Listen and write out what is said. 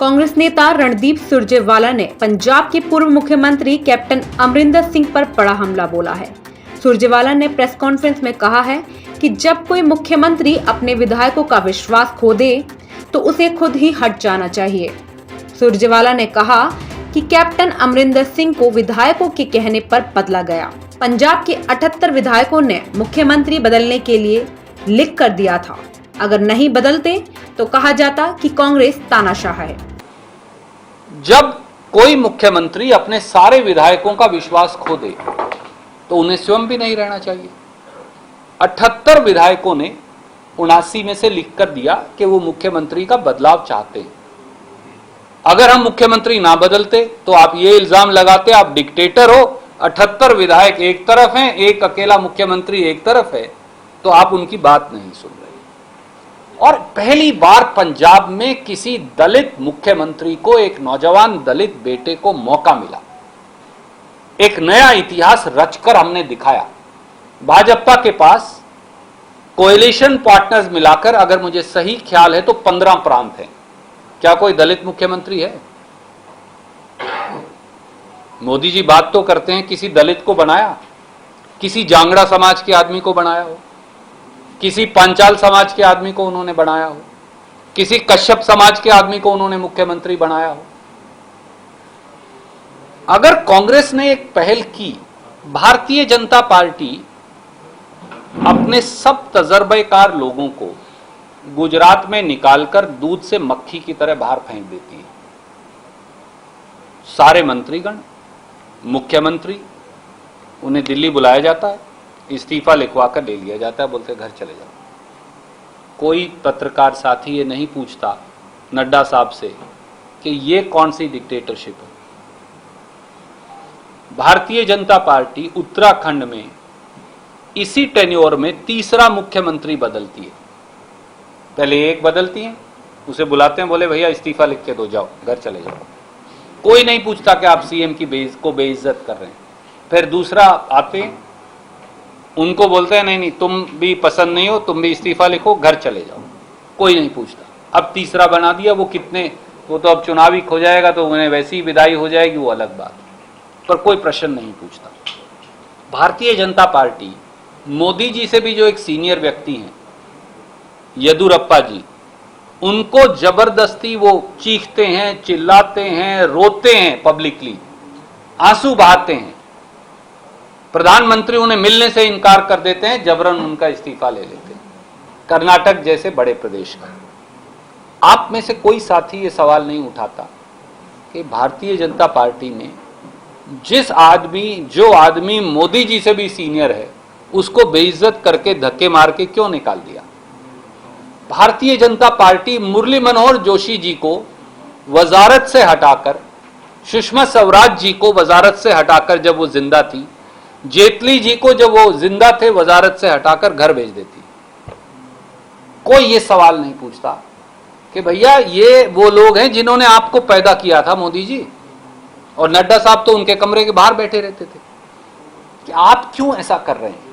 कांग्रेस नेता रणदीप सुरजेवाला ने पंजाब के पूर्व मुख्यमंत्री कैप्टन अमरिंदर सिंह पर बड़ा हमला बोला है। सुरजेवाला ने प्रेस कॉन्फ्रेंस में कहा है कि जब कोई मुख्यमंत्री अपने विधायकों का विश्वास खो दे तो उसे खुद ही हट जाना चाहिए। सुरजेवाला ने कहा कि कैप्टन अमरिंदर सिंह को विधायकों के कहने पर बदला गया। पंजाब के 78 विधायकों ने मुख्यमंत्री बदलने के लिए लिख कर दिया था। अगर नहीं बदलते तो कहा जाता कि कांग्रेस तानाशाह है। जब कोई मुख्यमंत्री अपने सारे विधायकों का विश्वास खो दे तो उन्हें स्वयं भी नहीं रहना चाहिए। 78 विधायकों ने 79 में से लिखकर दिया कि वो मुख्यमंत्री का बदलाव चाहते हैं। अगर हम मुख्यमंत्री ना बदलते तो आप ये इल्जाम लगाते आप डिक्टेटर हो, 78 विधायक एक तरफ हैं, एक अकेला मुख्यमंत्री एक तरफ है, तो आप उनकी बात नहीं सुन रहे। और पहली बार पंजाब में किसी दलित मुख्यमंत्री को, एक नौजवान दलित बेटे को मौका मिला। एक नया इतिहास रचकर हमने दिखाया। भाजपा के पास कोएलिशन पार्टनर्स मिलाकर, अगर मुझे सही ख्याल है तो 15 प्रांत हैं। क्या कोई दलित मुख्यमंत्री है? मोदी जी बात तो करते हैं किसी दलित को बनाया, किसी जांगड़ा समाज के आदमी को बनाया हो, किसी पांचाल समाज के आदमी को उन्होंने बनाया हो, किसी कश्यप समाज के आदमी को उन्होंने मुख्यमंत्री बनाया हो। अगर कांग्रेस ने एक पहल की, भारतीय जनता पार्टी अपने सब तजर्बेकार लोगों को गुजरात में निकालकर दूध से मक्खी की तरह बाहर फेंक देती है। सारे मंत्रीगण, मुख्यमंत्री, उन्हें दिल्ली बुलाया जाता है, इस्तीफा लिखवाकर ले लिया जाता है, बोलते घर चले जाओ। कोई पत्रकार साथी ये नहीं पूछता नड्डा साहब से कि ये कौन सी डिक्टेटरशिप है। भारतीय जनता पार्टी उत्तराखंड में इसी टेन्योर में तीसरा मुख्यमंत्री बदलती है। पहले एक बदलती है, उसे बुलाते हैं, बोले भैया इस्तीफा लिख के दो, जाओ घर चले जाओ। कोई नहीं पूछता कि आप सीएम की बेइज्जत कर रहे हैं। फिर दूसरा आते हैं, उनको बोलते हैं नहीं तुम भी पसंद नहीं हो, तुम भी इस्तीफा लिखो, घर चले जाओ। कोई नहीं पूछता। अब तीसरा बना दिया, वो तो अब चुनावी खो जाएगा तो उन्हें वैसी ही विदाई हो जाएगी, वो अलग बात, पर कोई प्रश्न नहीं पूछता। भारतीय जनता पार्टी मोदी जी से भी जो एक सीनियर व्यक्ति हैं, येदुरप्पा जी, उनको जबरदस्ती वो चीखते हैं, चिल्लाते हैं, रोते हैं, पब्लिकली आंसू बहाते हैं। प्रधानमंत्री उन्हें मिलने से इनकार कर देते हैं, जबरन उनका इस्तीफा ले लेते हैं। कर्नाटक जैसे बड़े प्रदेश का। आप में से कोई साथी ये सवाल नहीं उठाता कि भारतीय जनता पार्टी ने जो आदमी मोदी जी से भी सीनियर है, उसको बेइज्जत करके धक्के मार के क्यों निकाल दिया। भारतीय जनता पार्टी मुरली मनोहर जोशी जी को वजारत से हटाकर, सुषमा स्वराज जी को वजारत से हटाकर जब वो जिंदा थी, जेटली जी को जब वो जिंदा थे वजारत से हटाकर घर भेज देती। कोई ये सवाल नहीं पूछता कि भैया ये वो लोग हैं जिन्होंने आपको पैदा किया था मोदी जी, और नड्डा साहब तो उनके कमरे के बाहर बैठे रहते थे, कि आप क्यों ऐसा कर रहे हैं।